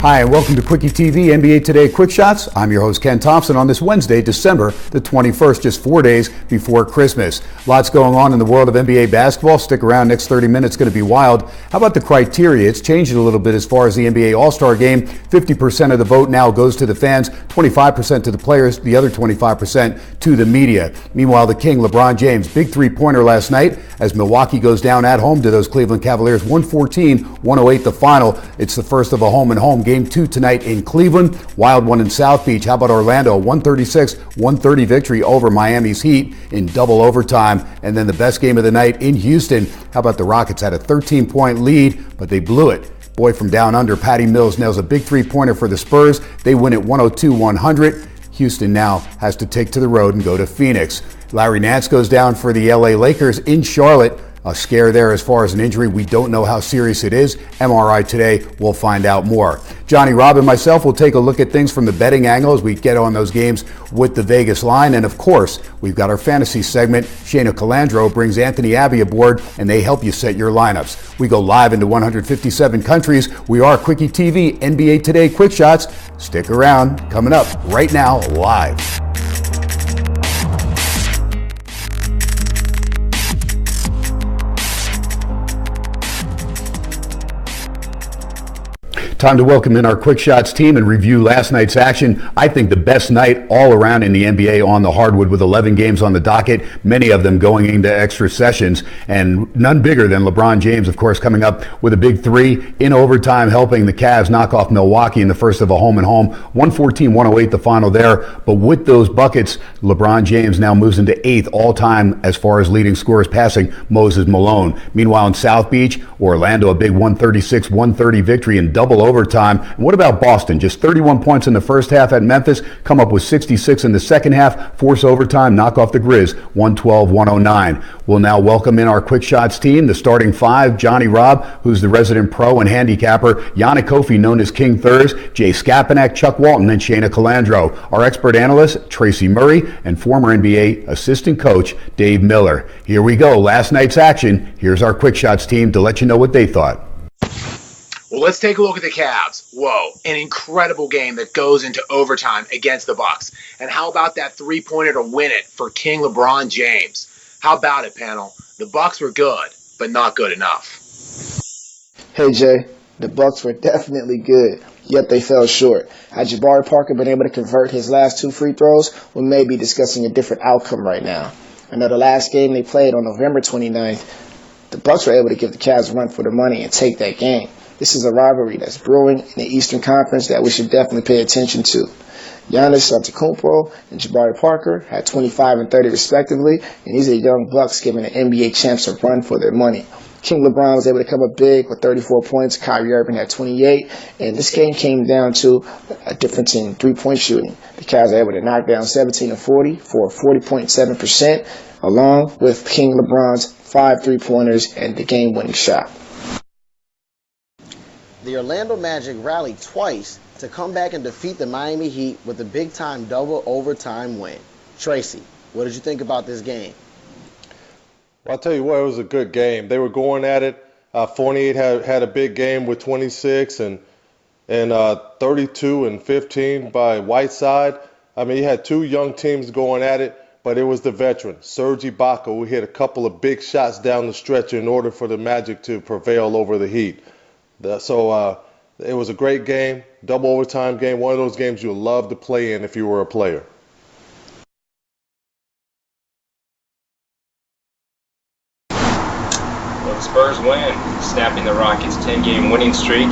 Hi, and welcome to kwickieTV NBA Today Quick Shots. I'm your host, Ken Thompson, on this Wednesday, December the 21st, just 4 days before Christmas. Lots going on in the world of NBA basketball. Stick around, next 30 minutes going to be wild. How about the criteria? It's changing a little bit as far as the NBA All-Star Game. 50% of the vote now goes to the fans, 25% to the players, the other 25% to the media. Meanwhile, the King, LeBron James, big three-pointer last night as Milwaukee goes down at home to those Cleveland Cavaliers, 114-108 the final. It's the first of a home-and-home Game 2 tonight in Cleveland. Wild one in South Beach. How about Orlando? 136-130 victory over Miami's Heat in double overtime. And then the best game of the night in Houston. How about the Rockets? Had a 13-point lead, but they blew it. Boy from down under, Patty Mills, nails a big three-pointer for the Spurs. They win at 102-100. Houston now has to take to the road and go to Phoenix. Larry Nance goes down for the LA Lakers in Charlotte. A scare there as far as an injury. We don't know how serious it is. MRI today. We'll find out more. Johnny, Rob, and myself will take a look at things from the betting angle as we get on those games with the Vegas line. And of course, we've got our fantasy segment. Shayna Calandro brings Anthony Abbey aboard, and they help you set your lineups. We go live into 157 countries. We are kwickieTV NBA Today Quick Shots. Stick around. Coming up right now, live. Time to welcome in our Quick Shots team and review last night's action. I think the best night all around in the NBA on the hardwood with 11 games on the docket, many of them going into extra sessions, and none bigger than LeBron James, of course, coming up with a big three in overtime, helping the Cavs knock off Milwaukee in the first of a home-and-home. 114-108 the final there. But with those buckets, LeBron James now moves into 8th all-time as far as leading scorers, passing Moses Malone. Meanwhile, in South Beach, Orlando, a big 136-130 victory in double overtime. And what about Boston? Just 31 points in the first half at Memphis, come up with 66 in the second half, force overtime, knock off the Grizz, 112-109. We'll now welcome in our Quick Shots team, the starting five, Johnny Robb, who's the resident pro and handicapper, Yannick Kofi, known as King Thurs, Jay Skapanek, Chuck Walton, and Shayna Calandro. Our expert analyst, Tracy Murray, and former NBA assistant coach, Dave Miller. Here we go, last night's action. Here's our Quick Shots team to let you know what they thought. Well, let's take a look at the Cavs. Whoa, an incredible game that goes into overtime against the Bucks. And how about that three-pointer to win it for King LeBron James? How about it, panel? The Bucks were good, but not good enough. Hey, Jay, the Bucks were definitely good, yet they fell short. Had Jabari Parker been able to convert his last 2 free throws, we may be discussing a different outcome right now. I know the last game they played on November 29th, the Bucks were able to give the Cavs a run for their money and take that game. This is a rivalry that's brewing in the Eastern Conference that we should definitely pay attention to. Giannis Antetokounmpo and Jabari Parker had 25 and 30 respectively, and these are young Bucks giving the NBA champs a run for their money. King LeBron was able to come up big with 34 points. Kyrie Irving had 28, and this game came down to a difference in three-point shooting. The Cavs were able to knock down 17 of 40 for 40.7%, along with King LeBron's 5 three-pointers and the game-winning shot. The Orlando Magic rallied twice to come back and defeat the Miami Heat with a big-time double overtime win. Tracy, what did you think about this game? Well, I'll tell you what, it was a good game. They were going at it. Fournier had a big game with 26 and 32 and 15 by Whiteside. I mean, you had 2 young teams going at it, but it was the veteran, Serge Ibaka, who hit a couple of big shots down the stretch in order for the Magic to prevail over the Heat. So it was a great game, double overtime game, one of those games you'll love to play in if you were a player. Well, the Spurs win, snapping the Rockets' 10-game winning streak.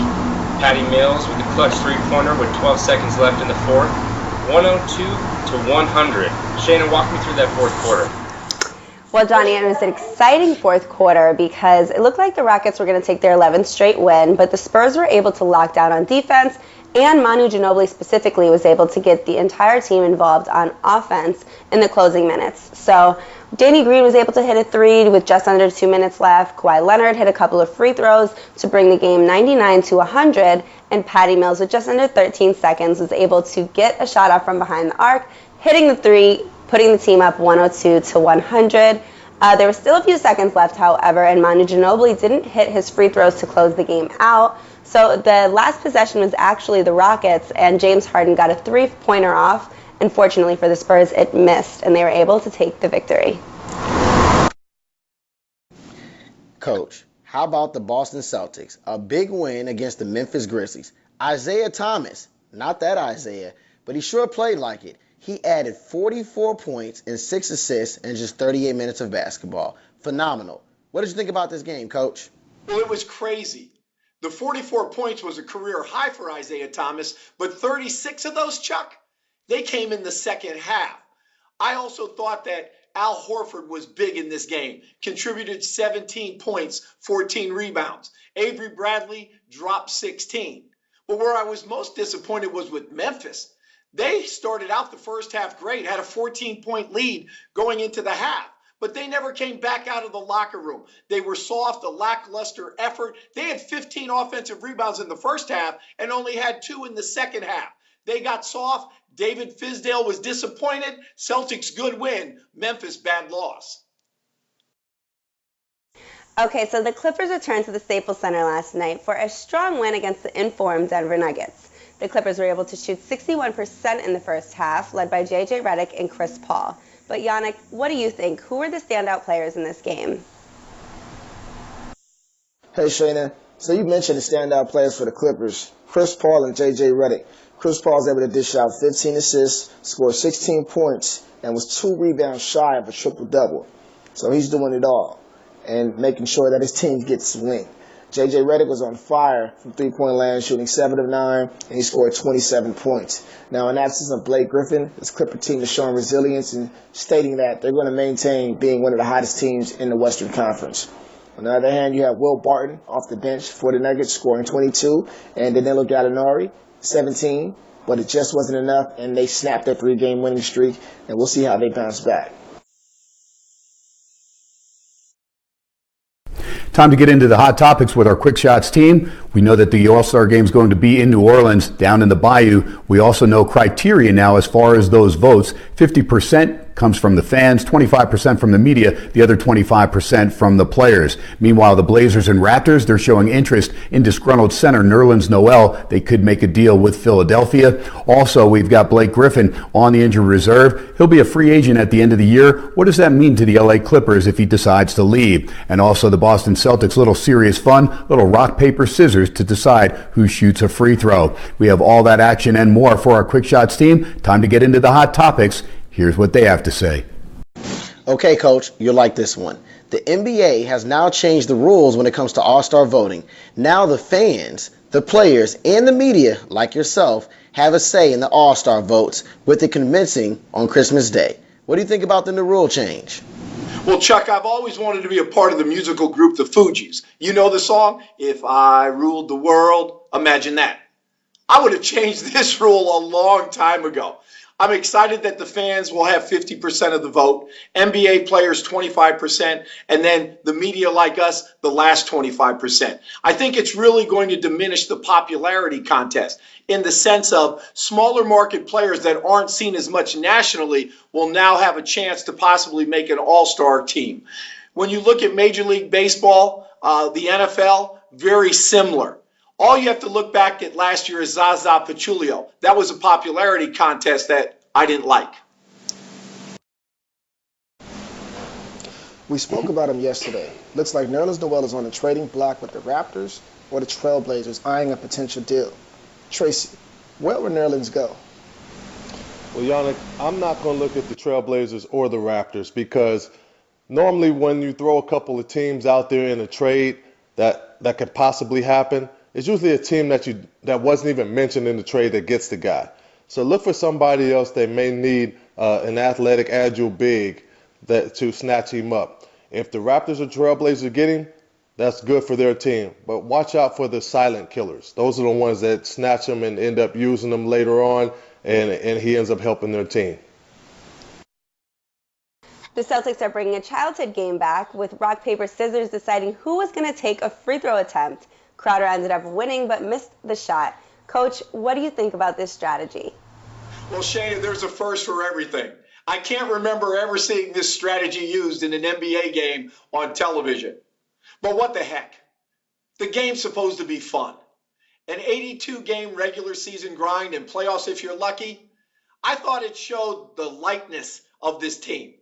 Patty Mills with the clutch three-pointer with 12 seconds left in the fourth, 102-100. Shayna, walk me through that fourth quarter. Well, Johnny, it was an exciting fourth quarter because it looked like the Rockets were going to take their 11th straight win, but the Spurs were able to lock down on defense, and Manu Ginobili specifically was able to get the entire team involved on offense in the closing minutes. So Danny Green was able to hit a three with just under 2 minutes left. Kawhi Leonard hit a couple of free throws to bring the game 99-100, and Patty Mills with just under 13 seconds was able to get a shot off from behind the arc, hitting the three, putting the team up 102-100. There were still a few seconds left, however, and Manu Ginobili didn't hit his free throws to close the game out. So the last possession was actually the Rockets, and James Harden got a three-pointer off. Unfortunately for the Spurs, it missed, and they were able to take the victory. Coach, how about the Boston Celtics? A big win against the Memphis Grizzlies. Isaiah Thomas, not that Isaiah, but he sure played like it. He added 44 points and 6 assists in just 38 minutes of basketball. Phenomenal. What did you think about this game, Coach? Well, it was crazy. The 44 points was a career high for Isaiah Thomas, but 36 of those, Chuck, they came in the second half. I also thought that Al Horford was big in this game, contributed 17 points, 14 rebounds. Avery Bradley dropped 16. But where I was most disappointed was with Memphis. They started out the first half great, had a 14-point lead going into the half, but they never came back out of the locker room. They were soft, a lackluster effort. They had 15 offensive rebounds in the first half and only had 2 in the second half. They got soft. David Fizdale was disappointed. Celtics good win. Memphis bad loss. Okay, so the Clippers returned to the Staples Center last night for a strong win against the informed Denver Nuggets. The Clippers were able to shoot 61% in the first half, led by J.J. Redick and Chris Paul. But Yannick, what do you think? Who were the standout players in this game? Hey, Shayna. So you mentioned the standout players for the Clippers, Chris Paul and J.J. Redick. Chris Paul was able to dish out 15 assists, scored 16 points, and was 2 rebounds shy of a triple-double. So he's doing it all and making sure that his team gets the win. J.J. Redick was on fire from three-point land, shooting 7 of 9, and he scored 27 points. Now, in absence of Blake Griffin, this Clipper team is showing resilience and stating that they're going to maintain being one of the hottest teams in the Western Conference. On the other hand, you have Will Barton off the bench for the Nuggets, scoring 22, and Danilo Gallinari, 17, but it just wasn't enough, and they snapped their 3-game winning streak, and we'll see how they bounce back. Time to get into the hot topics with our Kwick Shots team. We know that the All-Star Game is going to be in New Orleans, down in the Bayou. We also know criteria now as far as those votes. 50% comes from the fans, 25% from the media, the other 25% from the players. Meanwhile, the Blazers and Raptors, they're showing interest in disgruntled center Nerlens Noel. They could make a deal with Philadelphia. Also, we've got Blake Griffin on the injured reserve. He'll be a free agent at the end of the year. What does that mean to the LA Clippers if he decides to leave? And also the Boston Celtics, little serious fun, little rock, paper, scissors to decide who shoots a free throw. We have all that action and more for our Kwick Shots team. Time to get into the hot topics. Here's what they have to say. Okay, Coach, you'll like this one. The NBA has now changed the rules when it comes to All-Star voting. Now the fans, the players, and the media, like yourself, have a say in the All-Star votes, with it commencing on Christmas Day. What do you think about the new rule change? Well, Chuck, I've always wanted to be a part of the musical group The Fugees. You know the song, If I Ruled the World? Imagine that. I would have changed this rule a long time ago. I'm excited that the fans will have 50% of the vote, NBA players 25%, and then the media like us, the last 25%. I think it's really going to diminish the popularity contest in the sense of smaller market players that aren't seen as much nationally will now have a chance to possibly make an all-star team. When you look at Major League Baseball, the NFL, very similar. All you have to look back at last year is Zaza Pachulia. That was a popularity contest that I didn't like. We spoke about him yesterday. Looks like Nerlens Noel is on the trading block with the Raptors or the Trailblazers eyeing a potential deal. Tracy, where would Nerlens go? Well, Yannick, I'm not going to look at the Trailblazers or the Raptors because normally when you throw a couple of teams out there in a trade that could possibly happen, it's usually a team that wasn't even mentioned in the trade that gets the guy. So look for somebody else that may need an athletic, agile big to snatch him up. If the Raptors or Trailblazers get him, that's good for their team. But watch out for the silent killers. Those are the ones that snatch him and end up using them later on, and he ends up helping their team. The Celtics are bringing a childhood game back with rock, paper, scissors deciding who was going to take a free throw attempt. Crowder ended up winning but missed the shot. Coach, what do you think about this strategy? Well, Shana, there's a first for everything. I can't remember ever seeing this strategy used in an NBA game on television. But what the heck? The game's supposed to be fun. An 82-game regular season grind and playoffs if you're lucky. I thought it showed the lightness of this team.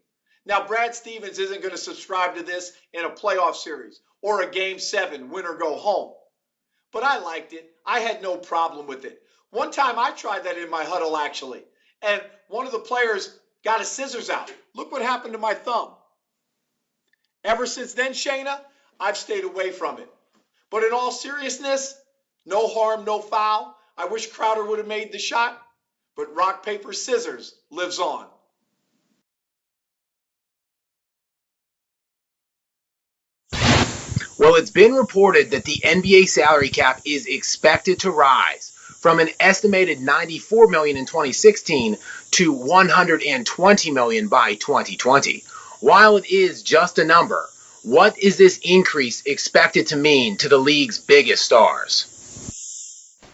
Now, Brad Stevens isn't going to subscribe to this in a playoff series or a Game 7, win or go home. But I liked it. I had no problem with it. One time I tried that in my huddle, actually, and one of the players got his scissors out. Look what happened to my thumb. Ever since then, Shayna, I've stayed away from it. But in all seriousness, no harm, no foul. I wish Crowder would have made the shot, but rock, paper, scissors lives on. Well, it's been reported that the NBA salary cap is expected to rise from an estimated $94 million in 2016 to $120 million by 2020. While it is just a number, what is this increase expected to mean to the league's biggest stars?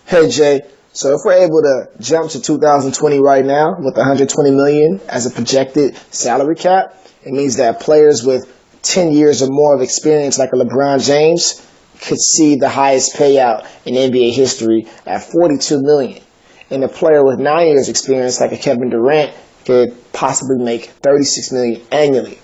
Hey, Jay. So if we're able to jump to 2020 right now with $120 million as a projected salary cap, it means that players with 10 years or more of experience like a LeBron James could see the highest payout in NBA history at $42 million. And a player with 9 years experience like a Kevin Durant could possibly make $36 million annually.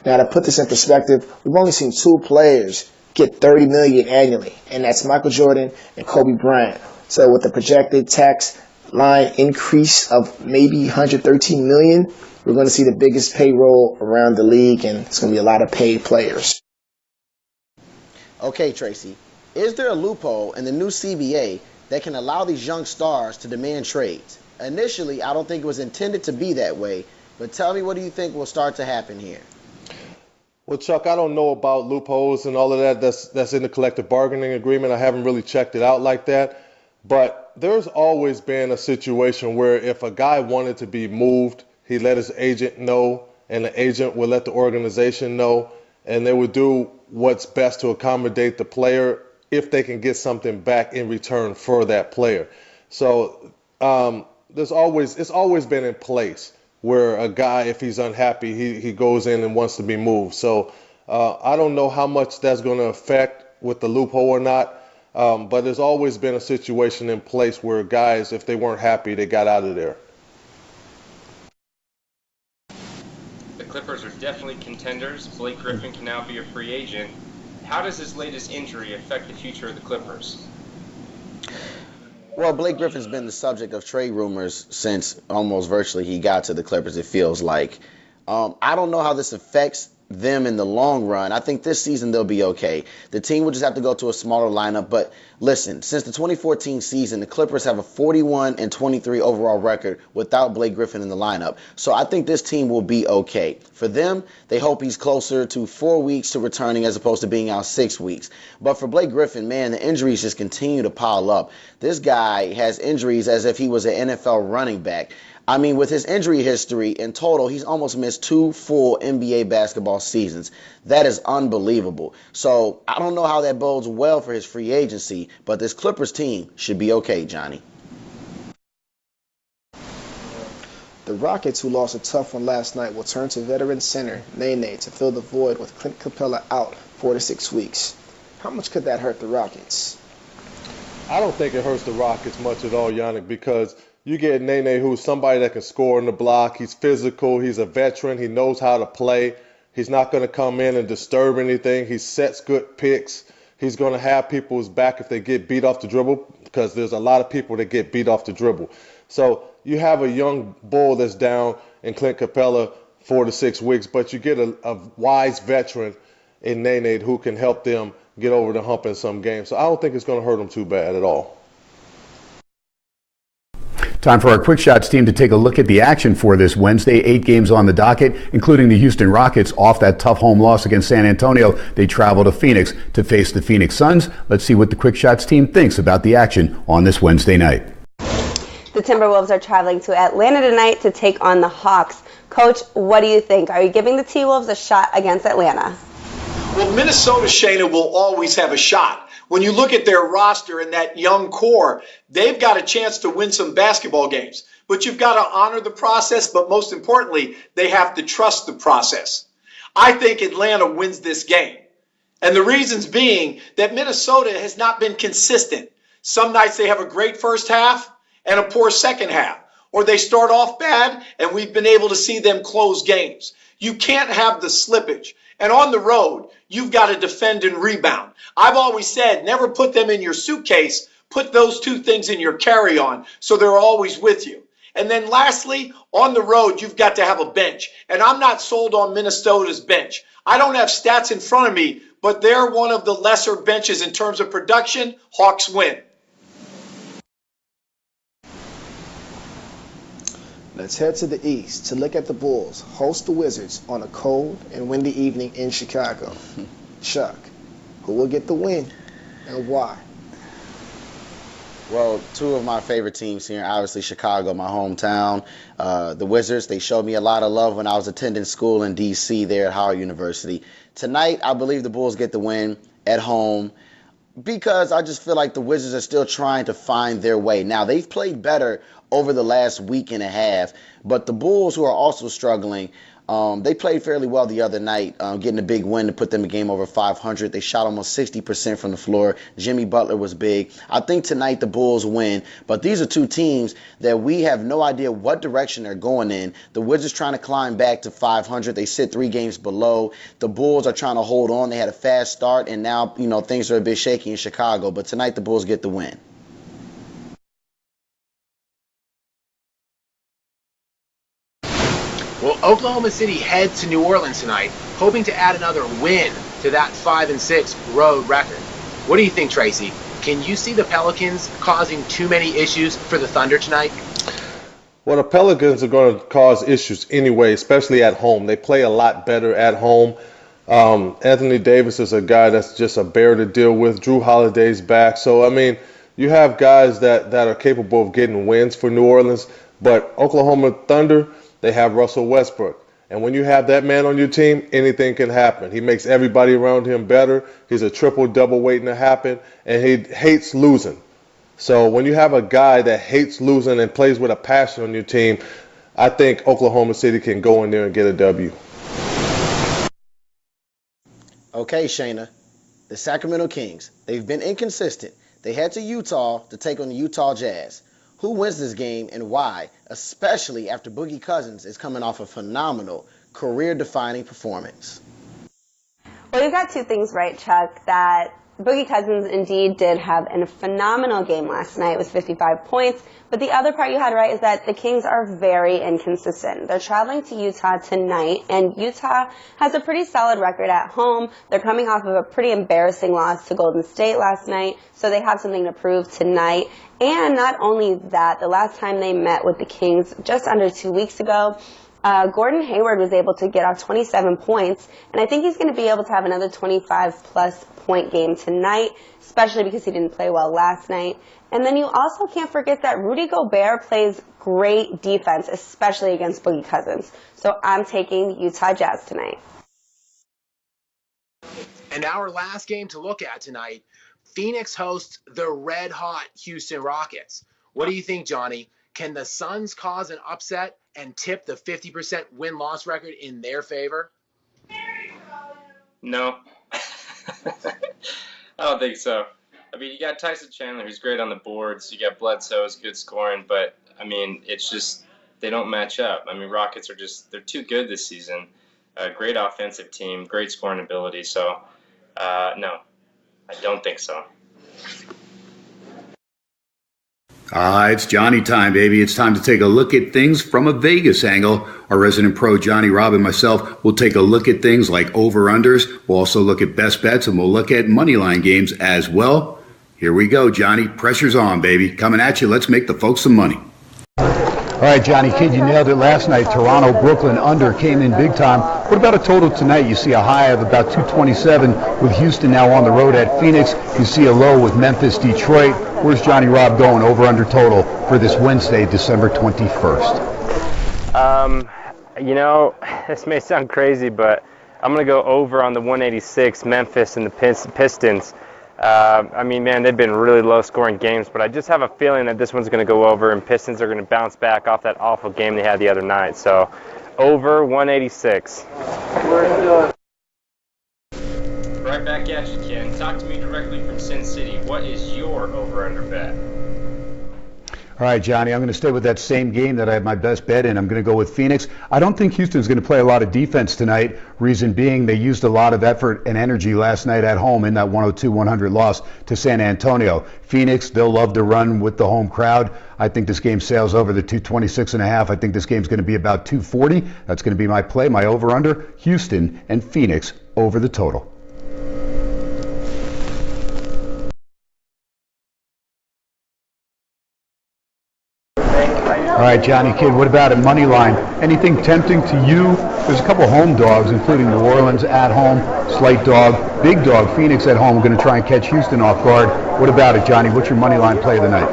Now, to put this in perspective, we've only seen two players get $30 million annually, and that's Michael Jordan and Kobe Bryant. So with the projected tax line increase of maybe $113 million, we're going to see the biggest payroll around the league, and it's going to be a lot of paid players. Okay, Tracy, is there a loophole in the new CBA that can allow these young stars to demand trades? Initially, I don't think it was intended to be that way, but tell me, what do you think will start to happen here? Well, Chuck, I don't know about loopholes and all of that. That's in the collective bargaining agreement. I haven't really checked it out like that. But there's always been a situation where if a guy wanted to be moved, he let his agent know, and the agent would let the organization know, and they would do what's best to accommodate the player if they can get something back in return for that player. So it's always been in place where a guy, if he's unhappy, he goes in and wants to be moved. So I don't know how much that's going to affect with the loophole or not, but there's always been a situation in place where guys, if they weren't happy, they got out of there. The Clippers are definitely contenders. Blake Griffin can now be a free agent. How does his latest injury affect the future of the Clippers? Well, Blake Griffin's been the subject of trade rumors since almost virtually he got to the Clippers, it feels like. I don't know how this affects them in the long run. I think this season they'll be okay. The team will just have to go to a smaller lineup. But listen, since the 2014 season, the Clippers have a 41-23 overall record without Blake Griffin in the lineup. So I think this team will be okay. For them, they hope he's closer to 4 weeks to returning as opposed to being out 6 weeks. But for Blake Griffin, man, the injuries just continue to pile up. This guy has injuries as if he was an NFL running back. I mean, with his injury history, in total, he's almost missed 2 full NBA basketball seasons. That is unbelievable. So I don't know how that bodes well for his free agency, but this Clippers team should be okay, Johnny. The Rockets, who lost a tough one last night, will turn to veteran center Nene to fill the void with Clint Capella out 4 to 6 weeks. How much could that hurt the Rockets? I don't think it hurts the Rockets much at all, Yannick, because you get Nene, who's somebody that can score on the block. He's physical. He's a veteran. He knows how to play. He's not going to come in and disturb anything. He sets good picks. He's going to have people's back if they get beat off the dribble, because there's a lot of people that get beat off the dribble. So you have a young bull that's down in Clint Capella 4 to 6 weeks, but you get a wise veteran in Nene who can help them get over the hump in some games. So I don't think it's going to hurt them too bad at all. Time for our Quick Shots team to take a look at the action for this Wednesday. 8 games on the docket, including the Houston Rockets off that tough home loss against San Antonio. They travel to Phoenix to face the Phoenix Suns. Let's see what the Quick Shots team thinks about the action on this Wednesday night. The Timberwolves are traveling to Atlanta tonight to take on the Hawks. Coach, what do you think? Are you giving the T-Wolves a shot against Atlanta? Well, Minnesota, Shayna, will always have a shot. When you look at their roster and that young core, they've got a chance to win some basketball games. But you've got to honor the process, but most importantly, they have to trust the process. I think Atlanta wins this game. And the reasons being that Minnesota has not been consistent. Some nights they have a great first half and a poor second half. Or they start off bad and we've been able to see them close games. You can't have the slippage. And on the road, you've got to defend and rebound. I've always said, never put them in your suitcase. Put those two things in your carry-on so they're always with you. And then lastly, on the road, you've got to have a bench. And I'm not sold on Minnesota's bench. I don't have stats in front of me, but they're one of the lesser benches in terms of production. Hawks win. Let's head to the east to look at the Bulls host the Wizards on a cold and windy evening in Chicago. Chuck, who will get the win and why? Well, two of my favorite teams here, obviously Chicago, my hometown. The Wizards, they showed me a lot of love when I was attending school in D.C. there at Howard University. Tonight, I believe the Bulls get the win at home because I just feel like the Wizards are still trying to find their way. Now, they've played better over the last week and a half, but the Bulls, who are also struggling, they played fairly well the other night, getting a big win to put them a game over 500. They shot almost 60% from the floor. Jimmy Butler was big. I think tonight the Bulls win, but these are two teams that we have no idea what direction they're going in. The Wizards trying to climb back to 500. They sit 3 games below. The Bulls are trying to hold on. They had a fast start, and now, things are a bit shaky in Chicago, but tonight the Bulls get the win. Well, Oklahoma City heads to New Orleans tonight, hoping to add another win to that 5-6 road record. What do you think, Tracy? Can you see the Pelicans causing too many issues for the Thunder tonight? Well, the Pelicans are going to cause issues anyway, especially at home. They play a lot better at home. Anthony Davis is a guy that's just a bear to deal with. Drew Holiday's back. So, you have guys that are capable of getting wins for New Orleans, but Oklahoma Thunder, they have Russell Westbrook. And when you have that man on your team, anything can happen. He makes everybody around him better. He's a triple-double waiting to happen, and he hates losing. So when you have a guy that hates losing and plays with a passion on your team, I think Oklahoma City can go in there and get a W. Okay, Shayna, the Sacramento Kings, they've been inconsistent. They head to Utah to take on the Utah Jazz. Who wins this game and why, especially after Boogie Cousins is coming off a phenomenal, career-defining performance? Well, you've got two things right, Chuck, that Boogie Cousins indeed did have a phenomenal game last night with 55 points. But the other part you had right is that the Kings are very inconsistent. They're traveling to Utah tonight, and Utah has a pretty solid record at home. They're coming off of a pretty embarrassing loss to Golden State last night, so they have something to prove tonight. And not only that, the last time they met with the Kings just under 2 weeks ago, Gordon Hayward was able to get off 27 points, and I think he's going to be able to have another 25-plus point game tonight, especially because he didn't play well last night. And then you also can't forget that Rudy Gobert plays great defense, especially against Boogie Cousins. So I'm taking Utah Jazz tonight. And our last game to look at tonight, Phoenix hosts the red-hot Houston Rockets. What do you think, Johnny? Can the Suns cause an upset and tip the 50% win-loss record in their favor? No. I don't think so. You got Tyson Chandler, who's great on the boards. You got Bledsoe, who's good scoring. But, it's just they don't match up. Rockets are they're too good this season. Great offensive team, great scoring ability. So, no, I don't think so. It's Johnny time, baby. It's time to take a look at things from a Vegas angle. Our resident pro, Johnny Robb, and myself will take a look at things like over-unders. We'll also look at best bets, and we'll look at moneyline games as well. Here we go, Johnny. Pressure's on, baby. Coming at you. Let's make the folks some money. All right, Johnny Kidd, you nailed it last night. Toronto, Brooklyn under came in big time. What about a total tonight? You see a high of about 227 with Houston now on the road at Phoenix. You see a low with Memphis, Detroit. Where's Johnny Rob going over under total for this Wednesday, December 21st? This may sound crazy, but I'm going to go over on the 186, Memphis and the Pistons. They've been really low-scoring games, but I just have a feeling that this one's going to go over, and Pistons are going to bounce back off that awful game they had the other night. So, over 186. Right back at you, Ken. Talk to me directly from Sin City. What is your over-under bet? All right, Johnny, I'm going to stay with that same game that I have my best bet in. I'm going to go with Phoenix. I don't think Houston's going to play a lot of defense tonight. Reason being, they used a lot of effort and energy last night at home in that 102-100 loss to San Antonio. Phoenix, they'll love to run with the home crowd. I think this game sails over the 226.5. I think this game's going to be about 240. That's going to be my play, my over-under. Houston and Phoenix over the total. All right, Johnny Kidd, what about it? Money line. Anything tempting to you? There's a couple home dogs, including New Orleans at home, slight dog, big dog, Phoenix at home. We're going to try and catch Houston off guard. What about it, Johnny? What's your money line play of the night?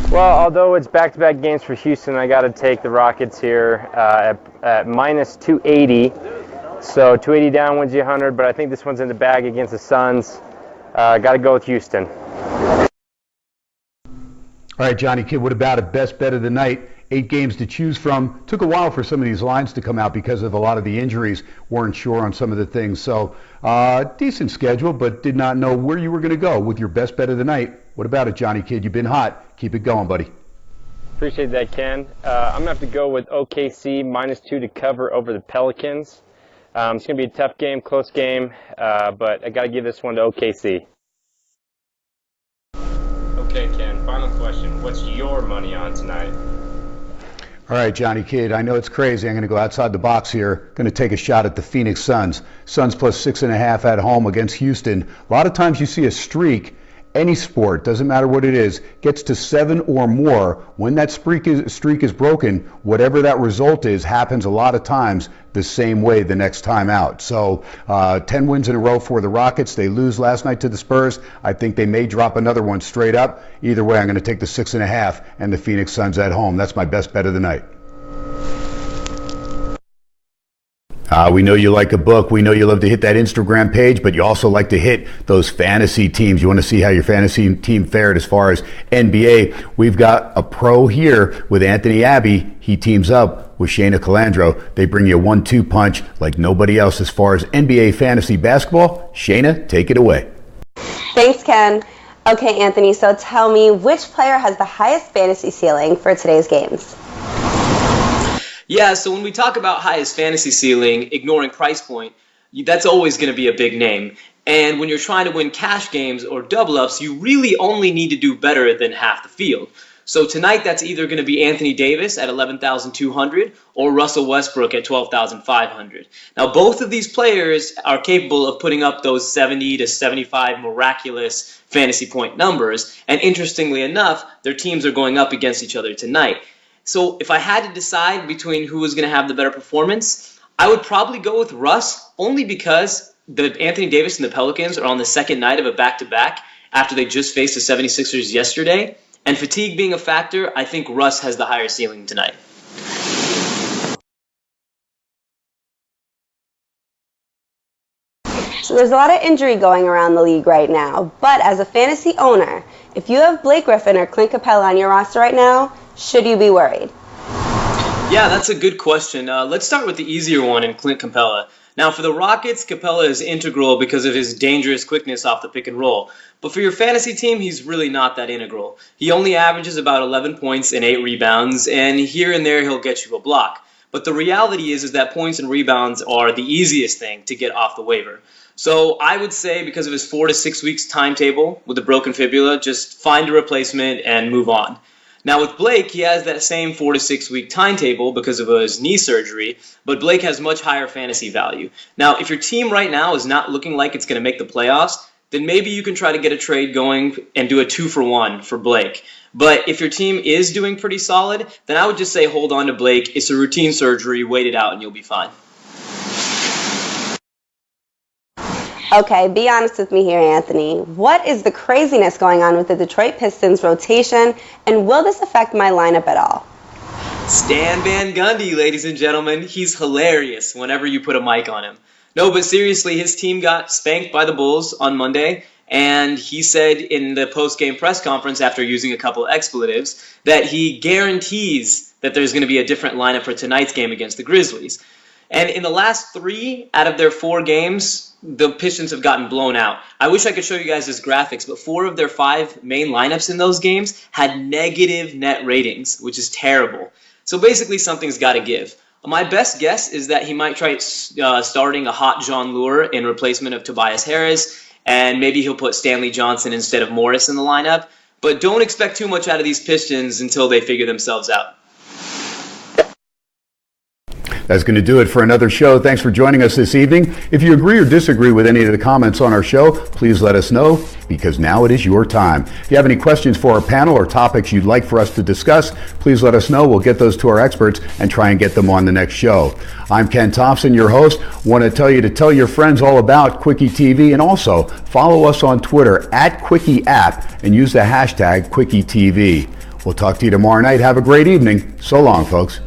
Well, although it's back-to-back games for Houston, I got to take the Rockets here at minus 280. So 280 down wins you 100, but I think this one's in the bag against the Suns. Got to go with Houston. All right, Johnny Kidd, what about it? Best bet of the night. 8 games to choose from. Took a while for some of these lines to come out because of a lot of the injuries. Weren't sure on some of the things. So, decent schedule, but did not know where you were going to go with your best bet of the night. What about it, Johnny Kidd? You've been hot. Keep it going, buddy. Appreciate that, Ken. I'm going to have to go with OKC -2 to cover over the Pelicans. It's going to be a tough game, close game, but I got to give this one to OKC. Okay, Ken, final question. What's your money on tonight? All right, Johnny Kidd, I know it's crazy. I'm going to go outside the box here. Going to take a shot at the Phoenix Suns. Suns plus 6.5 at home against Houston. A lot of times you see a streak. Any sport, doesn't matter what it is, gets to 7 or more. When that streak is broken, whatever that result is happens a lot of times the same way the next time out. So 10 wins in a row for the Rockets. They lose last night to the Spurs. I think they may drop another one straight up. Either way, I'm going to take the 6.5 and the Phoenix Suns at home. That's my best bet of the night. We know you like a book. We know you love to hit that Instagram page, but you also like to hit those fantasy teams. You want to see how your fantasy team fared as far as NBA. We've got a pro here with Anthony Abbey. He teams up with Shayna Calandro. They bring you a 1-2 punch like nobody else as far as NBA fantasy basketball. Shayna, take it away. Thanks, Ken. Okay, Anthony, so tell me, which player has the highest fantasy ceiling for today's games? Yeah, so when we talk about highest fantasy ceiling, ignoring price point, that's always going to be a big name. And when you're trying to win cash games or double-ups, you really only need to do better than half the field. So tonight, that's either going to be Anthony Davis at 11,200 or Russell Westbrook at 12,500. Now, both of these players are capable of putting up those 70 to 75 miraculous fantasy point numbers. And interestingly enough, their teams are going up against each other tonight. So if I had to decide between who was going to have the better performance, I would probably go with Russ, only because the Anthony Davis and the Pelicans are on the second night of a back-to-back after they just faced the 76ers yesterday. And fatigue being a factor, I think Russ has the higher ceiling tonight. So there's a lot of injury going around the league right now, but as a fantasy owner, if you have Blake Griffin or Clint Capella on your roster right now, should you be worried? Yeah, that's a good question. Let's start with the easier one in Clint Capella. Now, for the Rockets, Capella is integral because of his dangerous quickness off the pick and roll. But for your fantasy team, he's really not that integral. He only averages about 11 points and 8 rebounds, and here and there he'll get you a block. But the reality is that points and rebounds are the easiest thing to get off the waiver. So I would say because of his 4 to 6 weeks timetable with a broken fibula, just find a replacement and move on. Now with Blake, he has that same 4 to 6 week timetable because of his knee surgery, but Blake has much higher fantasy value. Now, if your team right now is not looking like it's going to make the playoffs, then maybe you can try to get a trade going and do a 2-for-1 for Blake. But if your team is doing pretty solid, then I would just say hold on to Blake. It's a routine surgery. Wait it out and you'll be fine. Okay, be honest with me here, Anthony. What is the craziness going on with the Detroit Pistons rotation, and will this affect my lineup at all? Stan Van Gundy, ladies and gentlemen. He's hilarious whenever you put a mic on him. No, but seriously, his team got spanked by the Bulls on Monday, and he said in the post-game press conference after using a couple expletives that he guarantees that there's going to be a different lineup for tonight's game against the Grizzlies. And in the last 3 out of their 4 games, the Pistons have gotten blown out. I wish I could show you guys this graphics, but 4 of their 5 main lineups in those games had negative net ratings, which is terrible. So basically something's got to give. My best guess is that he might try starting a hot John Lure in replacement of Tobias Harris, and maybe he'll put Stanley Johnson instead of Morris in the lineup. But don't expect too much out of these Pistons until they figure themselves out. That's going to do it for another show. Thanks for joining us this evening. If you agree or disagree with any of the comments on our show, please let us know, because now it is your time. If you have any questions for our panel or topics you'd like for us to discuss, please let us know. We'll get those to our experts and try and get them on the next show. I'm Ken Thompson, your host. Want to tell you to tell your friends all about kwickieTV, and also follow us on Twitter at kwickieApp and use the hashtag kwickieTV. We'll talk to you tomorrow night. Have a great evening. So long, folks.